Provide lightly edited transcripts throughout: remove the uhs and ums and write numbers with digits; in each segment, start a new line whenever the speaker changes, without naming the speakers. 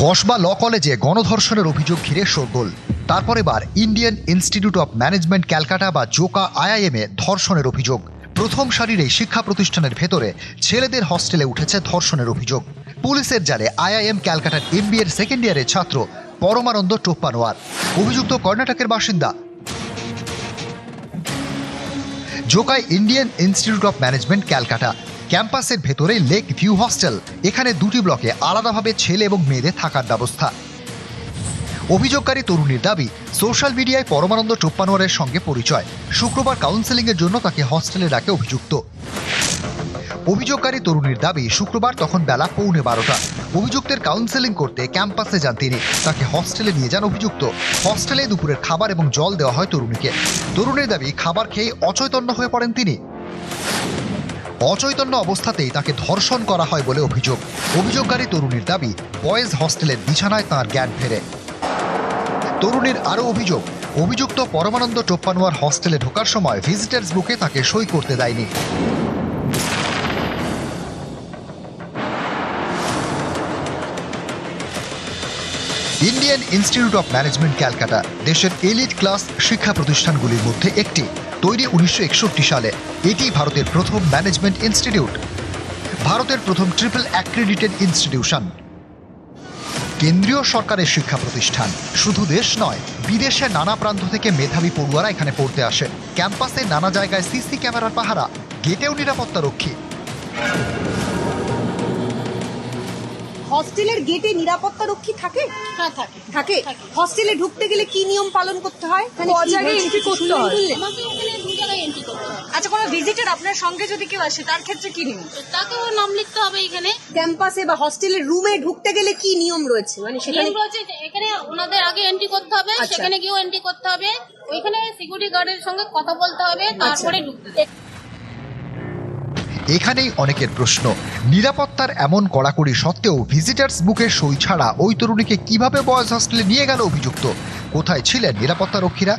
কসবা ল কলেজে গণধর্ষণের অভিযোগ ঘিরে শোরগোল। তারপর এবার Indian Institute of Management Calcutta বা জোকা আইআইএমে ধর্ষণের অভিযোগ। প্রথম সারির এই শিক্ষা প্রতিষ্ঠানের ভেতরে ছেলেদের হস্টেলে উঠেছে ধর্ষণের অভিযোগ। পুলিশের জালে আইআইএম ক্যালকাটার এমবিএ এর সেকেন্ড ইয়ারের ছাত্র পরমানন্দ টোপ্পানোয়ার। অভিযুক্ত কর্ণাটকের বাসিন্দা। জোকায় Indian Institute of Management Calcutta ক্যাম্পাসের ভেতরে লেক ভিউ হস্টেল। এখানে দুটি ব্লকে আলাদাভাবে ছেলে এবং মেয়েদের থাকার ব্যবস্থা। অভিযোগকারী তরুণীর দাবি, সোশ্যাল মিডিয়ায় পরমানন্দ টোপ্পানোয়ারের সঙ্গে পরিচয়। শুক্রবার কাউন্সেলিংয়ের জন্য তাকে হস্টেলে ডাকে অভিযুক্ত। অভিযোগকারী তরুণীর দাবি, শুক্রবার তখন বেলা 11:15। অভিযুক্তের কাউন্সেলিং করতে ক্যাম্পাসে যান তিনি। তাকে হস্টেলে নিয়ে যান অভিযুক্ত। হস্টেলে দুপুরের খাবার এবং জল দেওয়া হয় তরুণীকে। তরুণীর দাবি, খাবার খেয়ে অচৈতন্য হয়ে পড়েন তিনি। অচৈতন্য অবস্থাতেই তাকে ধর্ষণ করা হয় বলে অভিযোগ। অভিযোগকারী তরুণীর দাবি, বয়েজ হস্টেলের বিছানায় তাঁর জ্ঞান ফেরে। তরুণীর আরও অভিযোগ, অভিযুক্ত পরমানন্দ টোপ্পানোয়ার হস্টেলে ঢোকার সময় ভিজিটার্স বুকে তাকে সই করতে দেয়নি। Indian Institute of Management Calcutta দেশের এলিট ক্লাস শিক্ষা প্রতিষ্ঠানগুলির মধ্যে একটি। তৈরি 1961 সালে। এটি ভারতের প্রথম ম্যানেজমেন্ট ইনস্টিটিউট, ভারতের প্রথম ট্রিপল অ্যাক্রেডিটেড ইনস্টিটিউশন। কেন্দ্রীয় সরকারের শিক্ষা প্রতিষ্ঠান। শুধু দেশ নয়, বিদেশের নানা প্রান্ত থেকে মেধাবী পড়ুয়ারা এখানে পড়তে আসে। ক্যাম্পাসে নানা জায়গায় সিসি ক্যামেরার পাহারা, গেটেও নিরাপত্তা রক্ষী।
হস্টেলের গেটে নিরাপত্তা রক্ষী থাকে?
হ্যাঁ থাকে।
হস্টেলে ঢুকতে গেলে কি নিয়ম পালন করতে হয়?
এন্ট্রি করতে হয়।
আমাকে
ওখানে 2 জায়গায় এন্ট্রি করতে হয়।
আচ্ছা, কোনো ভিজিটর আপনার সঙ্গে যদি কেউ আসে তার ক্ষেত্রে কি নিয়ম?
তাকেও নাম লিখতে হবে এখানে।
ক্যাম্পাসে বা হস্টেলের রুমে ঢুকতে গেলে কি নিয়ম রয়েছে? মানে সেখানে
নিয়ম রয়েছে যে এখানে ওনাদের আগে এন্ট্রি করতে হবে,
আচ্ছা।
সেখানে গিয়েও এন্ট্রি করতে হবে, ওইখানে সিকিউরিটি গার্ডের সঙ্গে কথা বলতে হবে, তারপরে ঢুকতে হবে।
এখানেই অনেকের প্রশ্ন, নিরাপত্তার এমন কড়াকড়ি সত্ত্বেও ভিজিটার্স বুকে সই ছাড়া ওই তরুণীকে কিভাবে বয়েজ হস্টেলে নিয়ে গেল অভিযুক্ত? কোথায় ছিলেন নিরাপত্তা রক্ষীরা?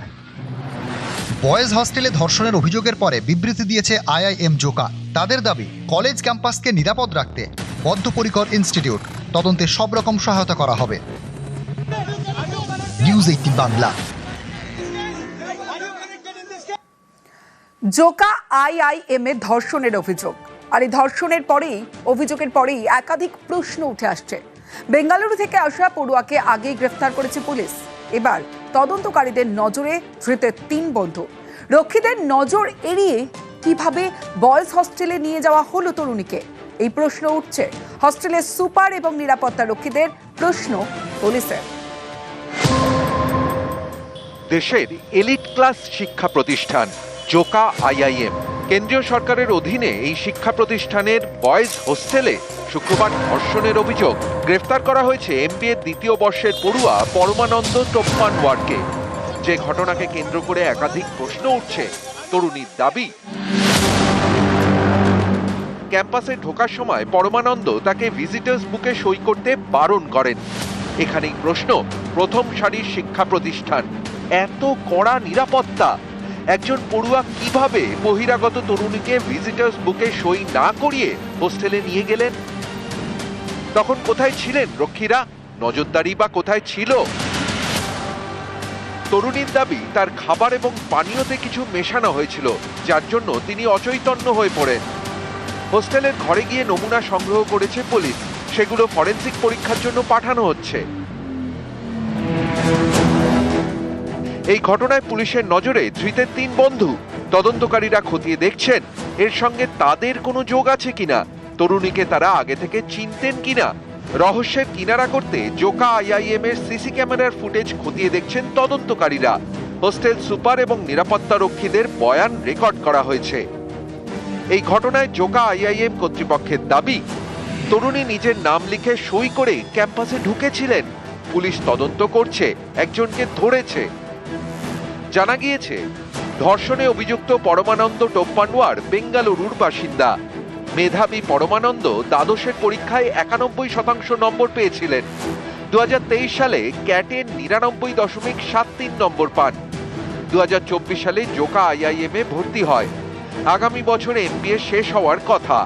বয়েজ হস্টেলে ধর্ষণের অভিযোগের পরে বিবৃতি দিয়েছে আইআইএম জোকা। তাদের দাবি, কলেজ ক্যাম্পাসকে নিরাপদ রাখতে বদ্ধপরিকর ইনস্টিটিউট। তদন্তে সব রকম সহায়তা করা হবে। নিউজ 18 বাংলা।
জোকা আইআইএম এর ধর্ষণের অভিযোগ। আর এই ধর্ষণের অভিযোগের পরেই একাধিক প্রশ্ন উঠে আসছে। বেঙ্গালুরু থেকে আসা পড়ুয়াকে আগেই গ্রেফতার করেছে পুলিশ। এবার তদন্তকারীদের নজরে ধৃতের 3 বন্ধু। রক্ষীদের নজর এড়িয়ে কিভাবে বয়েজ হস্টেলে নিয়ে যাওয়া হলো তরুণীকে, এই প্রশ্ন উঠছে। হস্টেলের সুপার এবং নিরাপত্তা রক্ষীদের প্রশ্ন পুলিশের।
দেশের এলিট ক্লাস শিক্ষা প্রতিষ্ঠান জোকা আইআইএম, কেন্দ্রীয় সরকারের অধীনে এই শিক্ষা প্রতিষ্ঠানের বয়েজ হোস্টেলে শুক্রবার ধর্ষণের অভিযোগ। গ্রেফতার করা হয়েছে এমবিএ দ্বিতীয় বর্ষের পড়ুয়া পরমানন্দ টোপ্পানোয়ারকে। যে ঘটনাকে কেন্দ্র করে একাধিক প্রশ্ন উঠছে। তরুণীর দাবি, ক্যাম্পাসে ঢোকার সময় পরমানন্দ তাকে ভিজিটার্স বুকে সই করতে বারণ করেন। এখানেই প্রশ্ন, প্রথম সারির শিক্ষা প্রতিষ্ঠান, এত কড়া নিরাপত্তা, একজন পড়ুয়া কিভাবে বহিরাগত তরুণীকে ভিজিটার্স বুকে সই না করিয়ে হোস্টেলে নিয়ে গেলেন? তখন কোথায় ছিলেন রক্ষীরা? নজরদারি বা কোথায় ছিল? তরুণীর দাবি, তার খাবার এবং পানীয়তে কিছু মেশানো হয়েছিল, যার জন্য তিনি অচৈতন্য হয়ে পড়েন। হোস্টেলের ঘরে গিয়ে নমুনা সংগ্রহ করেছে পুলিশ। সেগুলো ফরেনসিক পরীক্ষার জন্য পাঠানো হচ্ছে। এই ঘটনায় পুলিশের নজরে ধৃতের 3 বন্ধু। তদন্তকারীরা খতিয়ে দেখছেন এর সঙ্গে তাদের কোনো যোগ আছে কিনা, তরুণীকে তারা আগে থেকে চিনতেন কিনা। রহস্যের কিনারা করতে জোকা আইআইএম এর সিসি ক্যামেরার ফুটেজ খতিয়ে দেখছেন তদন্তকারীরা। হোস্টেল সুপার এবং নিরাপত্তা রক্ষীদের বয়ান রেকর্ড করা হয়েছে। এই ঘটনায় জোকা আইআইএম কর্তৃপক্ষের দাবি, তরুণী নিজের নাম লিখে সই করে ক্যাম্পাসে ঢুকেছিলেন। পুলিশ তদন্ত করছে, একজনকে ধরেছে। জানা গিয়েছে, ধর্ষণে অভিযুক্ত পরমানন্দ টোপ্পানোয়ার বেঙ্গালুরুর বাসিন্দা। মেধাবী পরমানন্দ দ্বাদশের পরীক্ষায় 91% নম্বর পেয়েছিলেন। 2023 সালে ক্যাটে 99.73 নম্বর পান। 2024 সালে জোকা আইআইএম এ ভর্তি হয়। আগামী বছর এমবিএ শেষ হওয়ার কথা।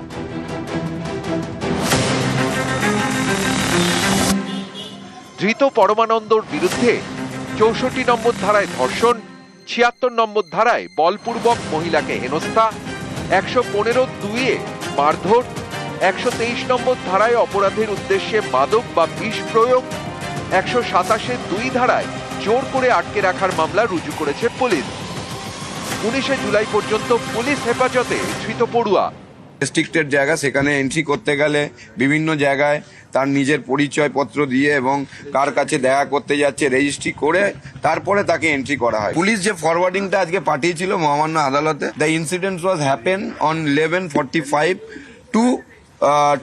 ধৃত পরমানন্দর বিরুদ্ধে 64 নম্বর ধারায় ধর্ষণ, 76 নম্বর ধারায় বলপূর্বক মহিলাকে হেনস্থা, 115(2)-এ মারধর, 123 নম্বর ধারায় অপরাধের উদ্দেশ্যে মাদক বা বিষ প্রয়োগ, 127(2) ধারায় জোর করে আটকে রাখার মামলা রুজু করেছে পুলিশ। 19 জুলাই পর্যন্ত পুলিশ হেফাজতে ধৃত পড়ুয়া।
রেস্ট্রিক্টেড জায়গা, সেখানে এন্ট্রি করতে গেলে বিভিন্ন জায়গায় তার নিজের পরিচয়পত্র দিয়ে এবং কার কাছে দেখা করতে যাচ্ছে রেজিস্ট্রি করে তারপরে তাকে এন্ট্রি করা হয়। পুলিশ যে ফরওয়ার্ডিংটা আজকে পাঠিয়েছিল মহামান্য আদালতে, the incident was happen on 11:45 to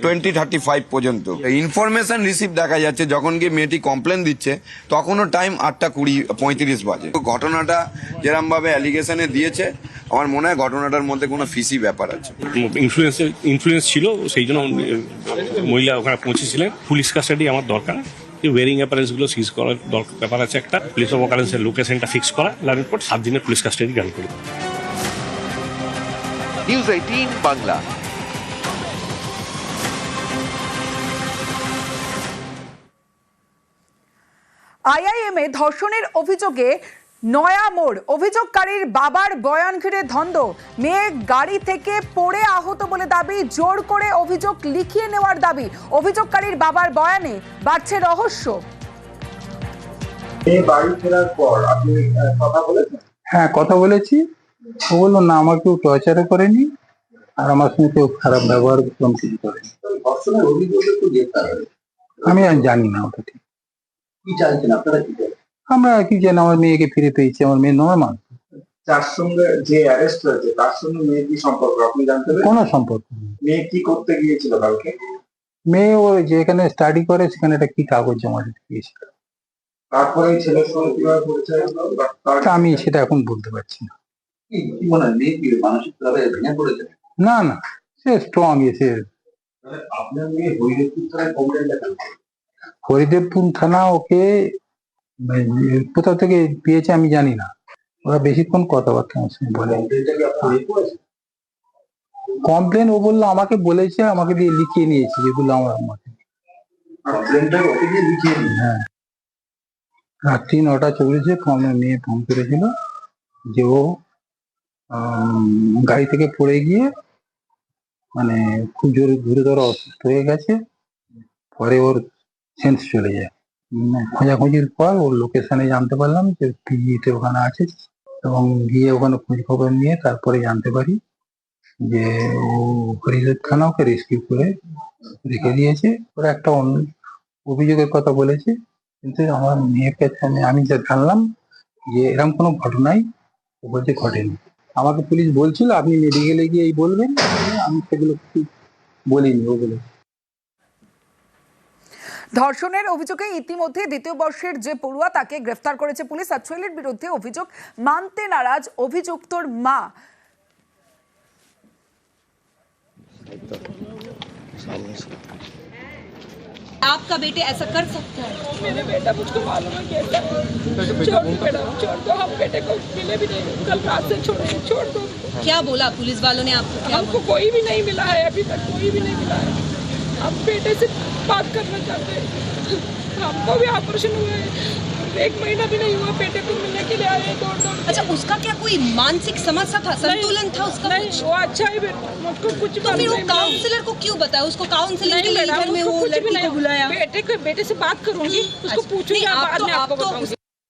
20:35 পর্যন্ত। ইনফরমেশন রিসিভ দেখা যাচ্ছে যখন গিয়ে মেয়েটি কমপ্লেন দিচ্ছে তখনও টাইম 8:35 বাজে। ঘটনাটা যেরকম ভাবে অ্যালিগেশনে দিয়েছে আমার মনে হয় ঘটনাটার মধ্যে কোনো ফিসি ব্যাপার আছে।
ইনফ্লুয়েন্স ছিল, সেই জন্য মহিলা ওখানে পৌঁছেছিলেন। পুলিশ কাস্টাডি আমার দরকার, ওয়ারিং অ্যাপারেন্সগুলো সিজ করার ব্যাপার আছে একটা। প্লেস অফ অকারেন্সের লোকেশনটা ফিক্স করা, লাভের পর 7 দিনের পুলিশ কাস্টাডি গ্রান্ট করি।
নিউজ 18 বাংলা।
আইআইএমে ধর্ষণের অভিযোগে নয়া মোড়, অভিযোগকারীর বাবার বয়ান ঘিরে ধন্দ। মেয়ে গাড়ি থেকে পড়ে আহত বলে দাবি, জোর করে অভিযোগ লিখিয়ে নেওয়ার দাবি। অভিযোগকারীর বাবার বয়ানে বাড়ছে রহস্য।
বাড়ি ফেরার পর আপনি কথা বলেছেন?
হ্যাঁ, কথা বলেছি। ও বললো না, আমার কেউ টর্চারও করেনি আর আমার সঙ্গে কেউ খারাপ ব্যবহার কিছু করেনি।
ধর্ষণের অভিযোগে তো গ্রেফতার হয়েছে।
আমি আর জানি না ওটা ঠিক।
কি চাইছেন আপনারা? কি চাইছেন?
আমরা কি জানি, আমার মেয়েকে ফিরে পেয়েছি, আমার মেয়ে নর্মাল।
যার সঙ্গে যে অ্যারেস্ট হয়েছে তার সঙ্গে মেয়ে কি সম্পর্ক আপনি জানতে পেরেছেন?
কোনো সম্পর্ক নেই।
মেয়ে কি করতে গিয়েছিল কালকে?
মেয়ে ও যেখানে স্টাডি করে সেখানে একটা কি কাগজ জমা দিতে গিয়েছিল।
তারপরে ছেলের সঙ্গে কিভাবে পরিচয় হলো?
তা আমি সেটা এখন বলতে পারছি না।
কি মনে হয় মেয়ে কি মানসিকভাবে ভেঙে পড়েছে?
না না, সে স্ট্রং। এসে
আপনার মেয়ে হরিদেবপুর থানায় কমপ্লেন লেখেন?
হরিদেবপুর থানা ওকে কোথা থেকে পেয়েছে আমি জানি না। ওরা বেশিক্ষণ কথাবার্তা আমার সঙ্গে বলে। কমপ্লেন ও বললো আমাকে বলেছে, আমাকে দিয়ে লিখিয়ে নিয়েছি যেগুলো আমার মতে। হ্যাঁ, রাত্রি 9:40 মেয়ে ফোন করেছিল যে ও গাড়ি থেকে পড়ে গিয়ে মানে খুব গুরুতর অসুস্থ হয়ে গেছে। পরে ওর সেন্স চলে যায়। খোঁজাখুঁজির পর ওর লোকেশনে জানতে পারলাম যে পিজিতে ওখানে আছে, এবং গিয়ে ওখানে খোঁজ খবর নিয়ে তারপরে জানতে পারি যে ও হরিদেব থানা ওকে রেস্কিউ করে রেখে দিয়েছে। ওরা একটা অন্য অভিযোগের কথা বলেছে, কিন্তু আমার মেয়ের কাছে আমি যা জানলাম যে এরকম কোনো ঘটনাই ও বলছে ঘটেনি। আমাকে পুলিশ বলছিল আপনি মেডিকেলে গিয়েই বলবেন, আমি সেগুলো কিছু বলিনি। ও বলে
ধর্ষণের অভিযোগে ইতিমধ্যে দ্বিতীয় বর্ষের যে পড়ুয়া তাকে গ্রেফতার করেছে পুলিশ। আর ছেলের বিরুদ্ধে অভিযোগ মানতে নারাজ অভিযুক্তর মা।
आपका बेटे ऐसा कर सकता है?
मेरे बेटा मुझको मालूम है कैसा। छोड़ दो मैडम, छोड़ दो। हम बेटे को मिले भी नहीं, कल रात से छोड़ दो।
क्या बोला पुलिस वालों ने आपको?
हमको कोई भी नहीं मिला है, अभी तक कोई भी नहीं मिला है। हम बेटे से बात करना चाहते हैं। हमको भी ऑपरेशन हुआ है, 1 महीना भी नहीं हुआ, बेटे को मिलने के लिए आए दौड़।
अच्छा, उसका क्या कोई मानसिक समस्या था, संतुलन था उसका?
नहीं, वो अच्छा ही मुझको कुछ
तो फिर वो काउंसलर को क्यों बताया? उसको काउंसलिंग के लिए घर में वो लड़की को बुलाया?
बेटे से बात करूंगी, उसको पूछूंगी, बाद में आपको बताऊंगी।